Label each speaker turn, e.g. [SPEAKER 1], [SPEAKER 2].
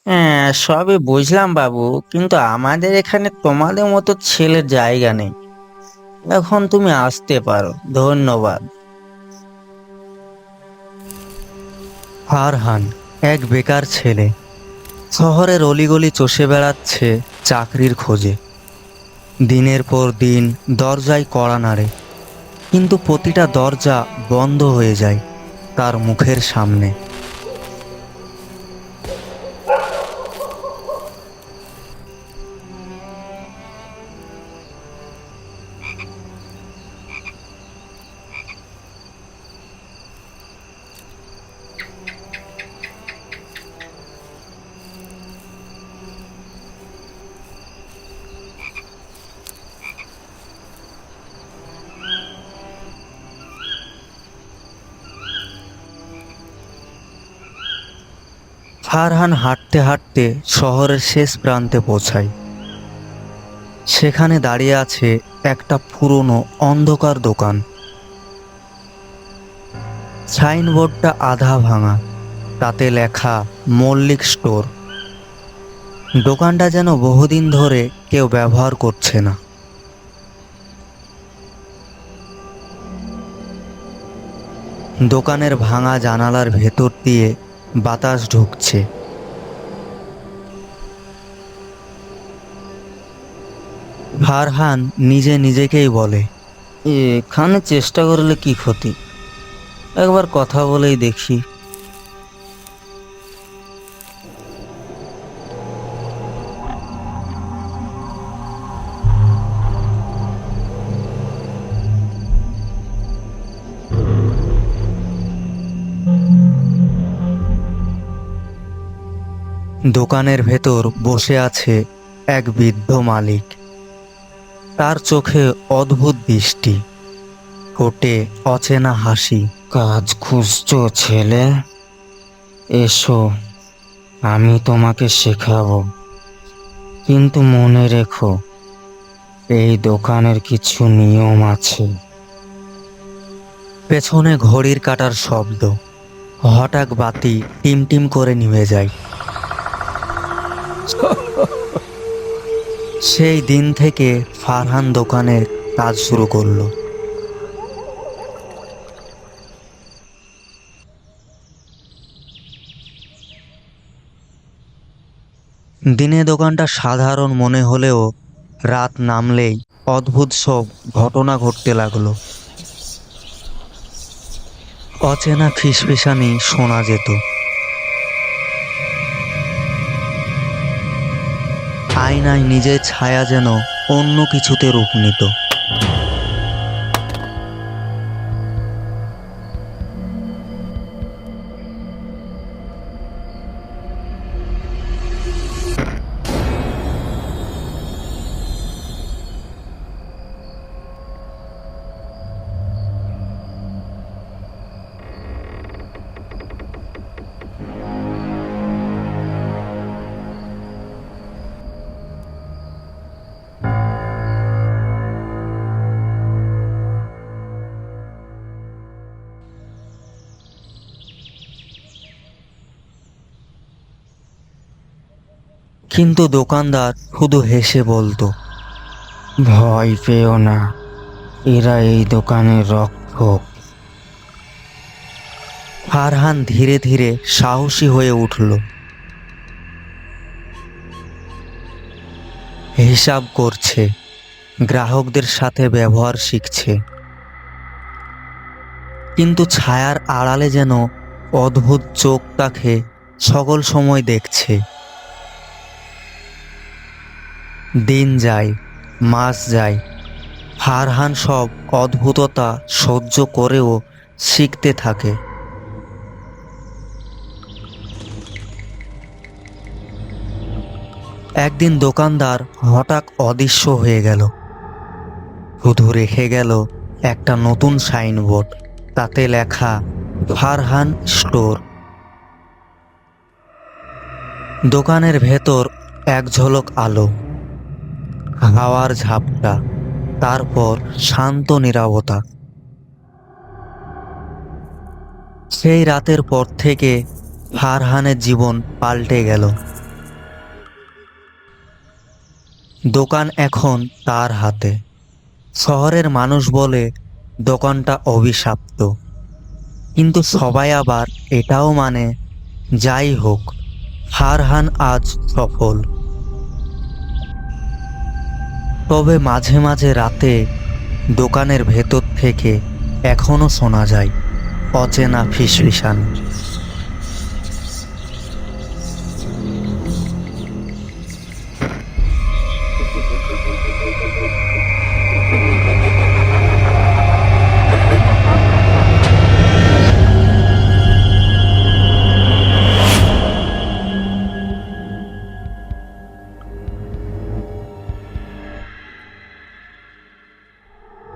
[SPEAKER 1] হ্যাঁ, সবই বুঝলাম বাবু, কিন্তু আমাদের এখানে তোমাদের মতো ছেলের জায়গা নেই। এখন তুমি আসতে পারো, ধন্যবাদ।
[SPEAKER 2] ফারহান এক বেকার ছেলে, শহরের অলিগলি চষে বেড়াচ্ছে চাকরির খোঁজে। দিনের পর দিন দরজায় কড়া নাড়ে, কিন্তু প্রতিটা দরজা বন্ধ হয়ে যায় তার মুখের সামনে। ফারহান হাঁটতে হাঁটতে শহরের শেষ প্রান্তে পৌঁছায়। সেখানে দাঁড়িয়ে আছে একটা পুরনো অন্ধকার দোকান। সাইনবোর্ডটা আধা ভাঙা, তাতে লেখা মল্লিক স্টোর। দোকানটা যেন বহুদিন ধরে কেউ ব্যবহার করছে না। দোকানের ভাঙা জানালার ভেতর দিয়ে বাতাস ঢুকছে। ফারহান নিজে নিজেকেই বলে,
[SPEAKER 1] এখানে চেষ্টা করলে কি ক্ষতি, একবার কথা বলেই দেখি।
[SPEAKER 2] দোকানের ভেতর বসে আছে এক বৃদ্ধ মালিক। তার চোখে অদ্ভুত দৃষ্টি, ঠোঁটে অচেনা হাসি।
[SPEAKER 1] কাজ খুঁজছো ছেলে? এসো, আমি তোমাকে শেখাবো। কিন্তু মনে রেখো, এই দোকানের কিছু নিয়ম আছে।
[SPEAKER 2] পেছনে ঘড়ির কাঁটার শব্দ, হঠাৎ বাতি টিমটিম করে নিভে যায়। সেই দিন থেকে ফারহান দোকানের কাজ শুরু করলো। দিনে দোকানটা সাধারণ মনে হলেও রাত নামলেই অদ্ভুত সব ঘটনা ঘটতে লাগলো। অচেনা ফিসফিসানি শোনা যেত। আয়নায় নিজের ছায়া যেন অন্য কিছুতে রূপ নিত। কিন্তু দোকানদার শুধু হেসে বলতো,
[SPEAKER 1] ভয় পেও না, এরা এই দোকানের রক্ষক।
[SPEAKER 2] ফারহান ধীরে ধীরে সাহসী হয়ে উঠল। হিসাব করছে, গ্রাহকদের সাথে ব্যবহার শিখছে। কিন্তু ছায়ার আড়ালে যেন অদ্ভুত চোখ তাকে সকল সময় দেখছে। দিন যায়, মাস যায়, ফারহান সব অদ্ভুততা সহ্য করেও শিখতে থাকে। একদিন দোকানদার হঠাৎ অদৃশ্য হয়ে গেল। শুধু রেখে গেল একটা নতুন সাইনবোর্ড, তাতে লেখা ফারহান স্টোর। দোকানের ভেতর এক ঝলক আলো, হাওয়ার ঝাপটা, তারপর শান্ত নীরবতা। সেই রাতের পর থেকে ফারহানের জীবন পাল্টে গেল। দোকান এখন তার হাতে। শহরের মানুষ বলে দোকানটা অভিশপ্ত, কিন্তু সবাই আবার এটাও মানে, যাই হোক ফারহান আজ সফল। তবে মাঝে মাঝে রাতে দোকানের ভেতর থেকে এখনো শোনা যায় অচেনা ফিসফিসানি।